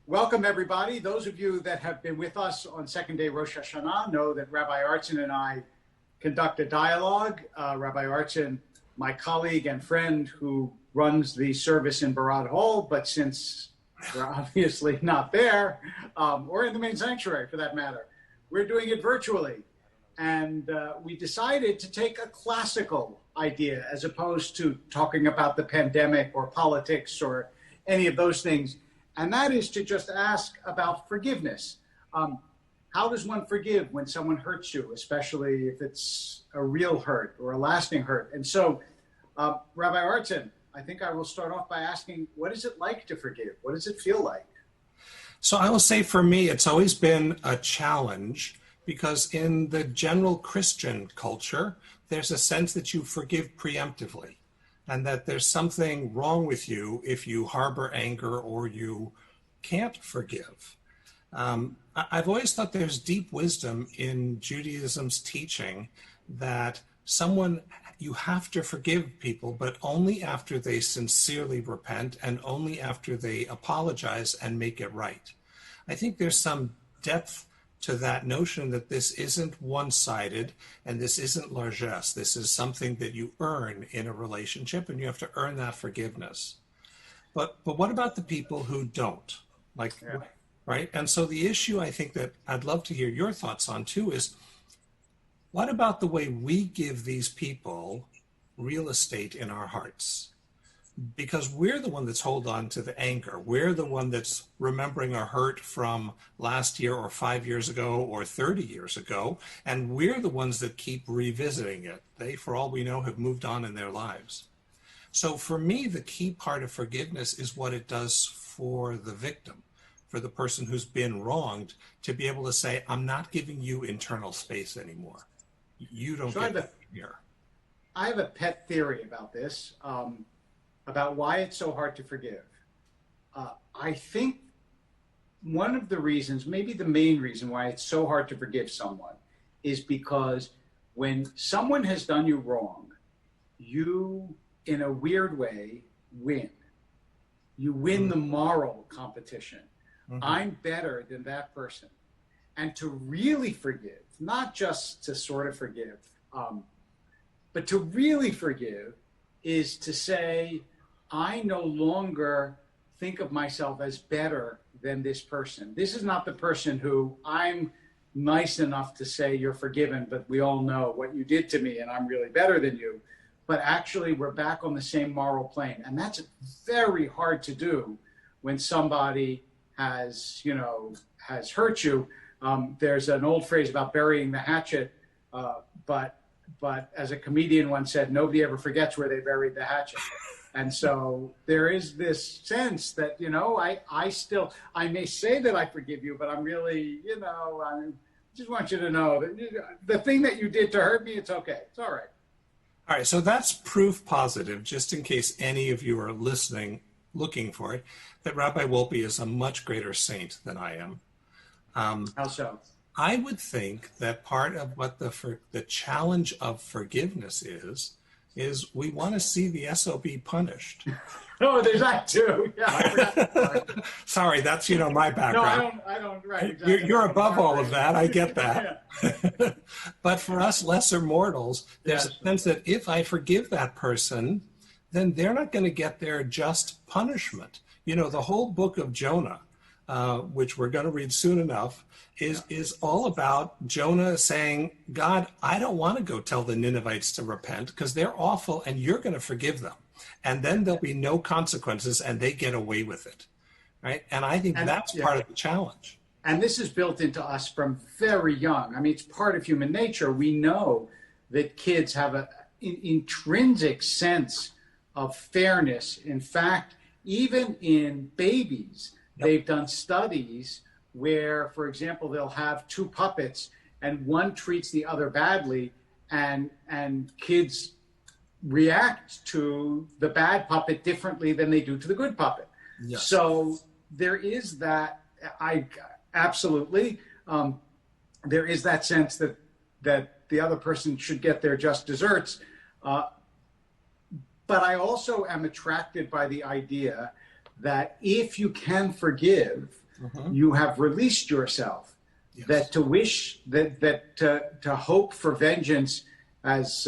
Welcome, everybody. Those of you that have been with us on second day Rosh HaShanah know that Rabbi Artson and I conduct a dialogue. Rabbi Artson, my colleague and friend who runs the service in Barad Hall, but since we're obviously not there, or in the main sanctuary for that matter, we're doing it virtually. And we decided to take a classical idea as opposed to talking about the pandemic or politics or any of those things. And that is to just ask about forgiveness. How does one forgive when someone hurts you, especially if it's a real hurt or a lasting hurt? And so, Rabbi Artson, I think I will start off by asking, what is it like to forgive? What does it feel like? So I will say for me, it's always been a challenge because in the general Christian culture, there's a sense that you forgive preemptively. And that there's something wrong with you if you harbor anger or you can't forgive. I've always thought there's deep wisdom in Judaism's teaching that you have to forgive people, but only after they sincerely repent and only after they apologize and make it right. I think there's some depth to that notion that this isn't one-sided and this isn't largesse. This is something that you earn in a relationship and you have to earn that forgiveness. But what about the people who don't? Right? And so the issue I think that I'd love to hear your thoughts on too is, what about the way we give these people real estate in our hearts? Because we're the one that's holding on to the anger. We're the one that's remembering a hurt from last year or 5 years ago or 30 years ago. And we're the ones that keep revisiting it. They, for all we know, have moved on in their lives. So for me, the key part of forgiveness is what it does for the victim, for the person who's been wronged, to be able to say, I'm not giving you internal space anymore. You don't get here. I have a pet theory about this. About why it's so hard to forgive. I think one of the reasons, maybe the main reason why it's so hard to forgive someone is because when someone has done you wrong, you, in a weird way, win. You win the moral competition. Mm-hmm. I'm better than that person. And to really forgive, not just to sort of forgive, but to really forgive is to say, I no longer think of myself as better than this person. This is not the person who I'm nice enough to say you're forgiven, but we all know what you did to me and I'm really better than you. But actually we're back on the same moral plane. And that's very hard to do when somebody has hurt you. There's an old phrase about burying the hatchet, but as a comedian once said, nobody ever forgets where they buried the hatchet. And so there is this sense that, I may say that I forgive you, but I'm really, I just want you to know that the thing that you did to hurt me, it's okay. It's all right. All right. So that's proof positive, just in case any of you are listening, looking for it, that Rabbi Wolpe is a much greater saint than I am. How so? I would think that part of what the challenge of forgiveness is we want to see the SOB punished. Oh, there's that too. Yeah, I forgot that part. Sorry, that's my background. No, I don't. Right. Exactly. You're above all of that. I get that. Yeah. But for us lesser mortals, there's a sense that if I forgive that person, then they're not going to get their just punishment. The whole book of Jonah, which we're going to read soon enough, is all about Jonah saying, God, I don't want to go tell the Ninevites to repent because they're awful and you're going to forgive them. And then there'll be no consequences and they get away with it. Right? And I think that's part of the challenge. And this is built into us from very young. I mean, it's part of human nature. We know that kids have an intrinsic sense of fairness. In fact, even in babies, they've done studies where, for example, they'll have two puppets and one treats the other badly and kids react to the bad puppet differently than they do to the good puppet. Yes. So there is that, absolutely, there is that sense that the other person should get their just desserts. But I also am attracted by the idea that if you can forgive, you have released yourself. Yes. That to wish, to hope for vengeance, as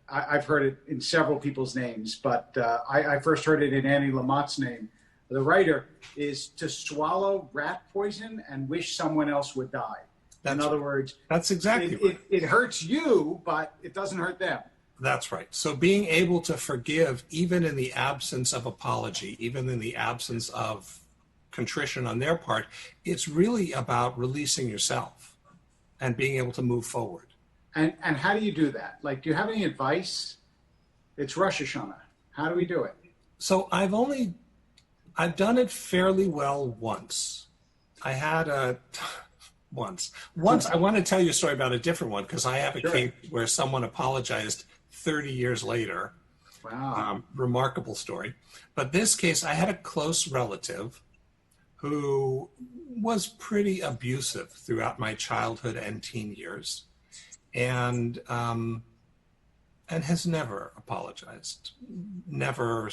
I've heard it in several people's names, but I first heard it in Annie Lamott's name. The writer is to swallow rat poison and wish someone else would die. In other words, that's exactly right. It hurts you, but it doesn't hurt them. That's right. So being able to forgive, even in the absence of apology, even in the absence of contrition on their part, it's really about releasing yourself and being able to move forward. And how do you do that? Like, do you have any advice? It's Rosh HaShanah. How do we do it? So I've done it fairly well once. I had once I want to tell you a story about a different one, because I have a case where someone apologized 30 years later. Wow. Remarkable story. But this case, I had a close relative who was pretty abusive throughout my childhood and teen years, and has never apologized. Never.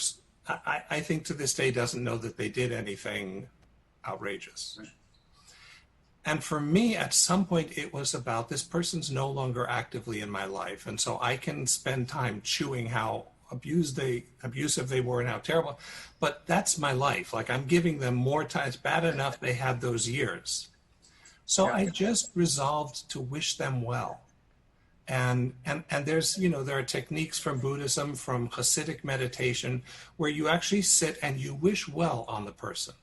I think to this day doesn't know that they did anything outrageous. Right. And for me, at some point, it was about this person's no longer actively in my life. And so I can spend time chewing how abusive they were and how terrible. But that's my life. Like, I'm giving them more time. It's bad enough they had those years. So I just resolved to wish them well. And there's, there are techniques from Buddhism, from Hasidic meditation, where you actually sit and you wish well on the person.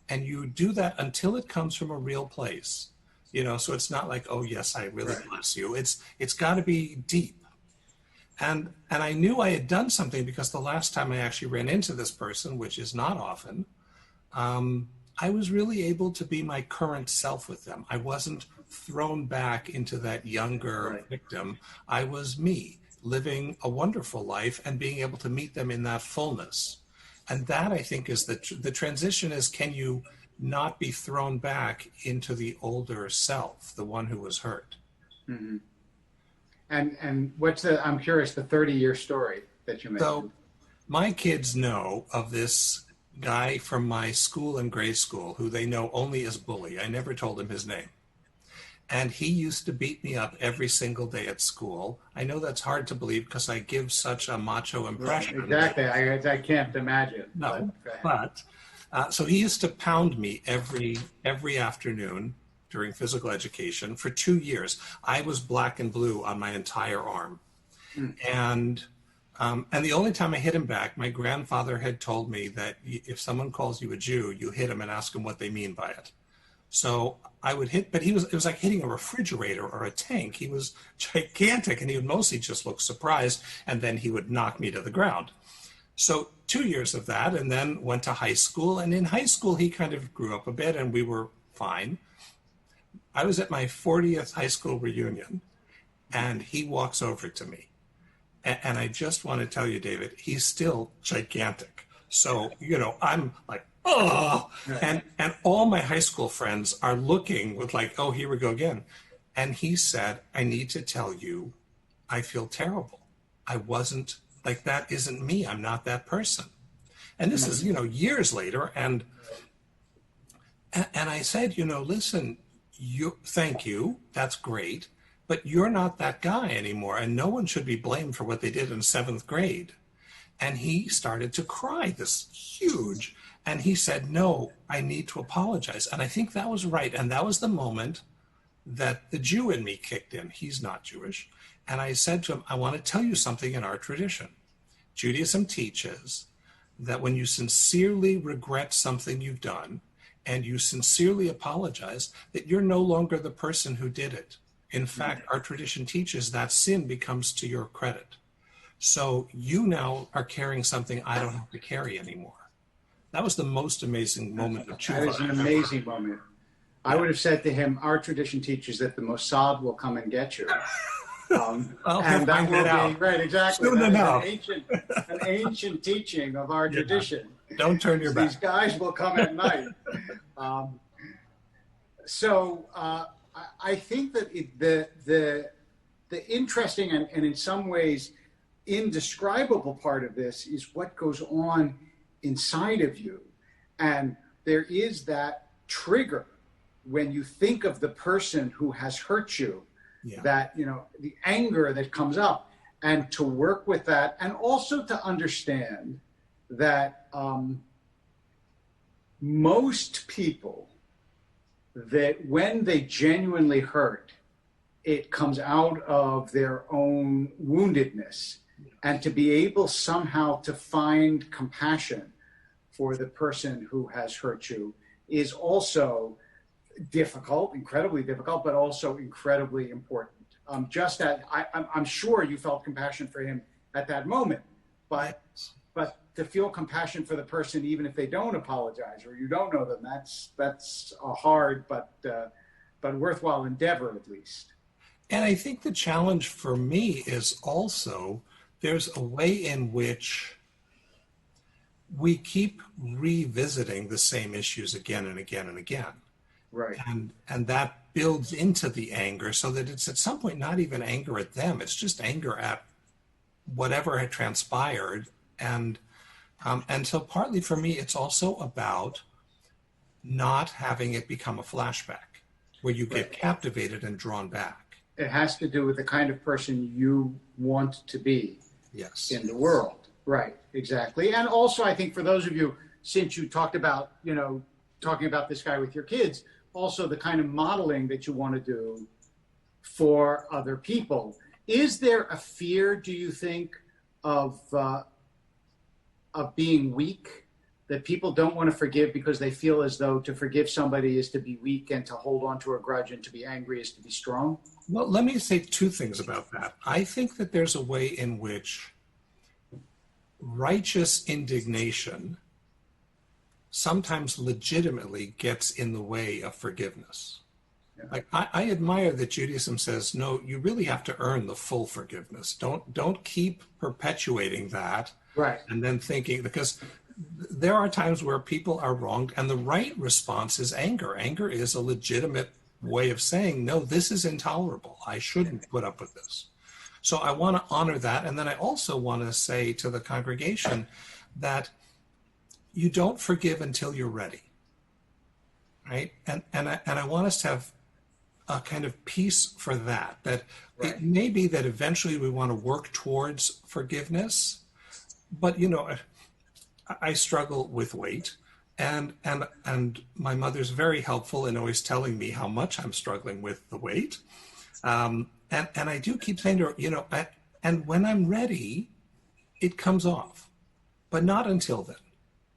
And you do that until it comes from a real place, so it's not like, oh yes, I really bless you. It's got to be deep. And I knew I had done something, because the last time I actually ran into this person, which is not often, I was really able to be my current self with them. I wasn't thrown back into that younger victim. I was me, living a wonderful life and being able to meet them in that fullness. And that, I think, is the transition is, can you not be thrown back into the older self, the one who was hurt? Mm-hmm. And I'm curious, the 30-year story that you mentioned. So my kids know of this guy from my school and grade school who they know only as Bully. I never told him his name. And he used to beat me up every single day at school. I know that's hard to believe because I give such a macho impression. Exactly. I can't imagine. No, but so he used to pound me every afternoon during physical education for 2 years. I was black and blue on my entire arm. And the only time I hit him back, my grandfather had told me that if someone calls you a Jew, you hit him and ask them what they mean by it. So I would hit, but it was like hitting a refrigerator or a tank. He was gigantic, and he would mostly just look surprised, and then he would knock me to the ground. So 2 years of that, and then went to high school. And in high school, he kind of grew up a bit, and we were fine. I was at my 40th high school reunion, and he walks over to me. And I just want to tell you, David, he's still gigantic. So, I'm like, oh, and all my high school friends are looking with like, oh, here we go again. And he said, I need to tell you, I feel terrible. I wasn't, like, that isn't me. I'm not that person. And this is, years later. And I said, listen, thank you. That's great. But you're not that guy anymore. And no one should be blamed for what they did in 7th grade. And he started to cry, this huge. And he said, no, I need to apologize. And I think that was right. And that was the moment that the Jew in me kicked in. He's not Jewish. And I said to him, I want to tell you something in our tradition. Judaism teaches that when you sincerely regret something you've done and you sincerely apologize, that you're no longer the person who did it. In fact, our tradition teaches that sin becomes to your credit. So you now are carrying something I don't have to carry anymore. That was the most amazing moment of tshuva. That is an amazing moment. I would have said to him, our tradition teaches that the Mossad will come and get you. And that will be, right, exactly. Soon enough. An ancient teaching of our tradition. Don't turn your back. These guys will come at night. I think that the interesting and in some ways indescribable part of this is what goes on inside of you. And there is that trigger when you think of the person who has hurt you, that, the anger that comes up, and to work with that, and also to understand that most people, that when they genuinely hurt, it comes out of their own woundedness, and to be able somehow to find compassion for the person who has hurt you is also difficult, incredibly difficult, but also incredibly important. Just that I'm sure you felt compassion for him at that moment, but to feel compassion for the person, even if they don't apologize or you don't know them, that's a hard but worthwhile endeavor, at least. And I think the challenge for me is also there's a way in which we keep revisiting the same issues again and again and again. Right. And that builds into the anger, so that it's at some point not even anger at them, it's just anger at whatever had transpired. And so partly for me, it's also about not having it become a flashback where you get captivated and drawn back. It has to do with the kind of person you want to be in the world. Right, exactly. And also, I think for those of you, since you talked about, talking about this guy with your kids, also the kind of modeling that you want to do for other people. Is there a fear, do you think, of being weak, that people don't want to forgive because they feel as though to forgive somebody is to be weak, and to hold on to a grudge and to be angry is to be strong? Well, let me say two things about that. I think that there's a way in which righteous indignation sometimes legitimately gets in the way of forgiveness. Yeah. Like I admire that Judaism says, no, you really have to earn the full forgiveness. Don't keep perpetuating that. Right. And then thinking, because there are times where people are wronged, and the right response is anger. Anger is a legitimate way of saying, no, this is intolerable. I shouldn't put up with this. So I want to honor that. And then I also want to say to the congregation that you don't forgive until you're ready, right? And I want us to have a kind of peace for that, It may be that eventually we want to work towards forgiveness, but, I struggle with weight, and my mother's very helpful in always telling me how much I'm struggling with the weight. And I do keep saying to her, and when I'm ready, it comes off, but not until then,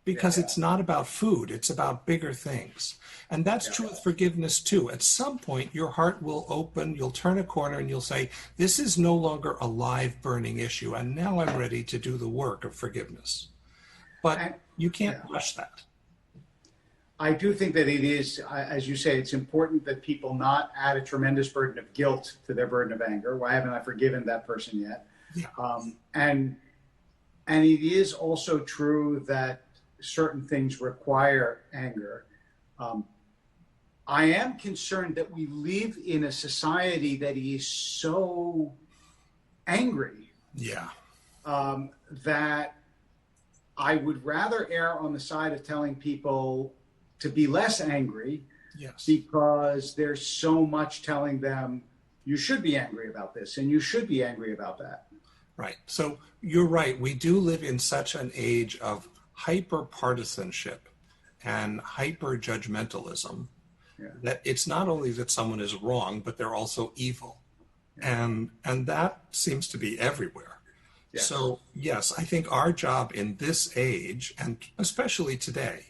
because it's not about food, it's about bigger things. And that's true with forgiveness too. At some point, your heart will open, you'll turn a corner and you'll say, this is no longer a live burning issue, and now I'm ready to do the work of forgiveness. But you can't rush that. I do think that it is, as you say, it's important that people not add a tremendous burden of guilt to their burden of anger. Why haven't I forgiven that person yet? Yeah. And it is also true that certain things require anger. I am concerned that we live in a society that is so angry. Yeah. That I would rather err on the side of telling people to be less angry, because there's so much telling them you should be angry about this and you should be angry about that. Right. So you're right. We do live in such an age of hyper partisanship and hyper judgmentalism that it's not only that someone is wrong, but they're also evil. And that seems to be everywhere. Yes. So yes, I think our job in this age, and especially today,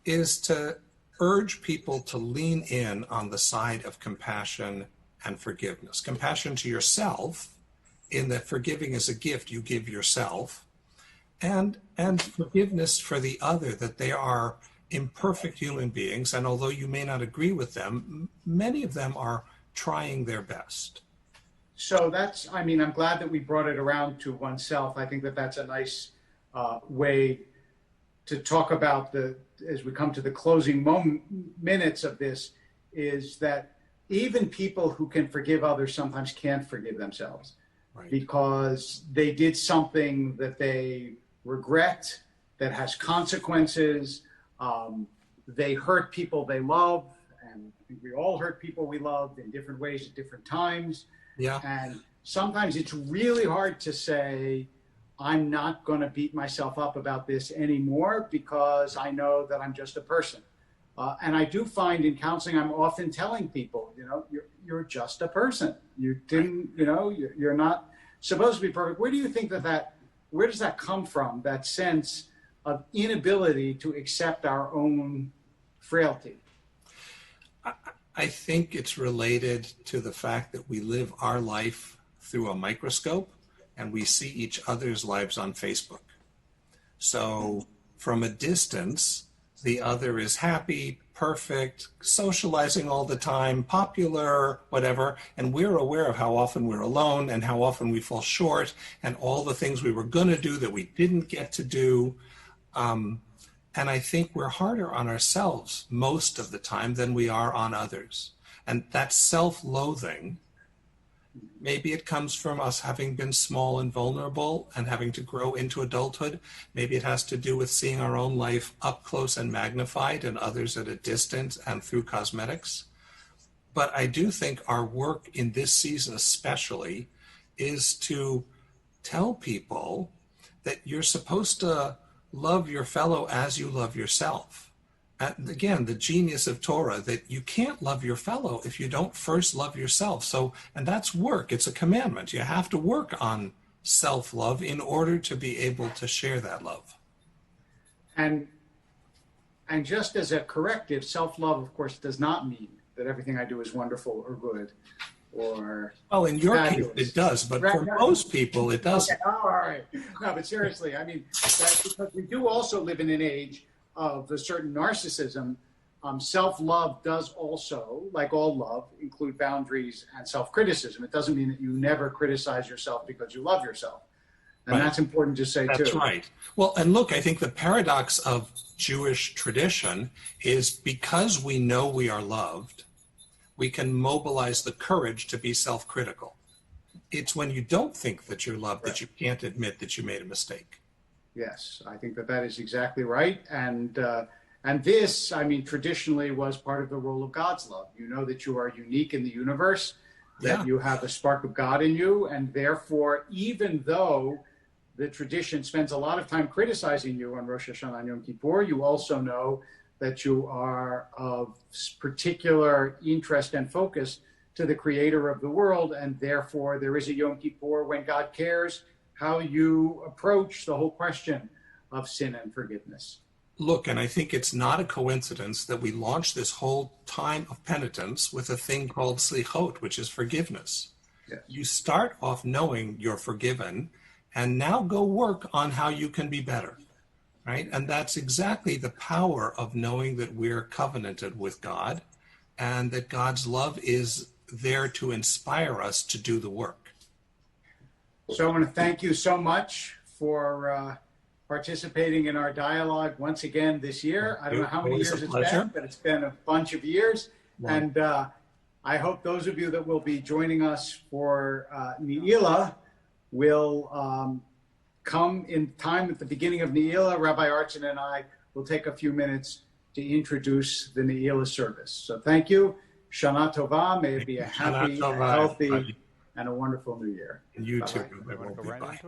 is to urge people to lean in on the side of compassion and forgiveness. Compassion to yourself, in that forgiving is a gift you give yourself, and forgiveness for the other, that they are imperfect human beings, and although you may not agree with them, many of them are trying their best. So I'm glad that we brought it around to oneself. I think that that's a nice way to talk about as we come to the closing minutes of this, is that even people who can forgive others sometimes can't forgive themselves, because they did something that they regret, that has consequences, they hurt people they love, and I think we all hurt people we loved in different ways at different times. Yeah. And sometimes it's really hard to say, I'm not going to beat myself up about this anymore because I know that I'm just a person. And I do find in counseling, I'm often telling people, you're just a person. You didn't, you're not supposed to be perfect. Where do you think where does that come from? That sense of inability to accept our own frailty? I think it's related to the fact that we live our life through a microscope and we see each other's lives on Facebook. So from a distance, the other is happy, perfect, socializing all the time, popular, whatever, and we're aware of how often we're alone and how often we fall short and all the things we were going to do that we didn't get to do. And I think we're harder on ourselves most of the time than we are on others. And that self-loathing, maybe it comes from us having been small and vulnerable and having to grow into adulthood. Maybe it has to do with seeing our own life up close and magnified and others at a distance and through cosmetics. But I do think our work in this season especially is to tell people that you're supposed to love your fellow as you love yourself. And again, the genius of Torah, that you can't love your fellow if you don't first love yourself. So, and that's work. It's a commandment. You have to work on self-love in order to be able to share that love. And just as a corrective, self-love, of course, does not mean that everything I do is wonderful or good or well, in your fabulous. case, it does, but for most people, it doesn't. Okay. Oh, all right. No, but seriously, I mean, that's because we do also live in an age of a certain narcissism. Self-love does also, like all love, include boundaries and self-criticism. It doesn't mean that you never criticize yourself because you love yourself. And right. That's important to say, too. That's right. Well, and look, I think the paradox of Jewish tradition is because we know we are loved, we can mobilize the courage to be self-critical. It's when you don't think that you're loved that you can't admit that you made a mistake. Yes, I think that is exactly right. And this, I mean, traditionally was part of the role of God's love. You know that you are unique in the universe, that you have a spark of God in you, and therefore, even though the tradition spends a lot of time criticizing you on Rosh HaShanah and Yom Kippur, you also know that you are of particular interest and focus to the creator of the world, and therefore there is a Yom Kippur when God cares how you approach the whole question of sin and forgiveness. Look, and I think it's not a coincidence that we launched this whole time of penitence with a thing called slichot, which is forgiveness. Yes. You start off knowing you're forgiven, and now go work on how you can be better. Right? And that's exactly the power of knowing that we're covenanted with God and that God's love is there to inspire us to do the work. So I want to thank you so much for participating in our dialogue once again this year. I don't know how many years it's been, but it's been a bunch of years. Wow. And I hope those of you that will be joining us for Ne'ilah will come in time at the beginning of Ne'ilah. Rabbi Artson and I will take a few minutes to introduce the Ne'ilah service. So thank you. Shana Tova. May it be a happy, healthy, and a wonderful new year. And you Bye-bye. too. Bye-bye.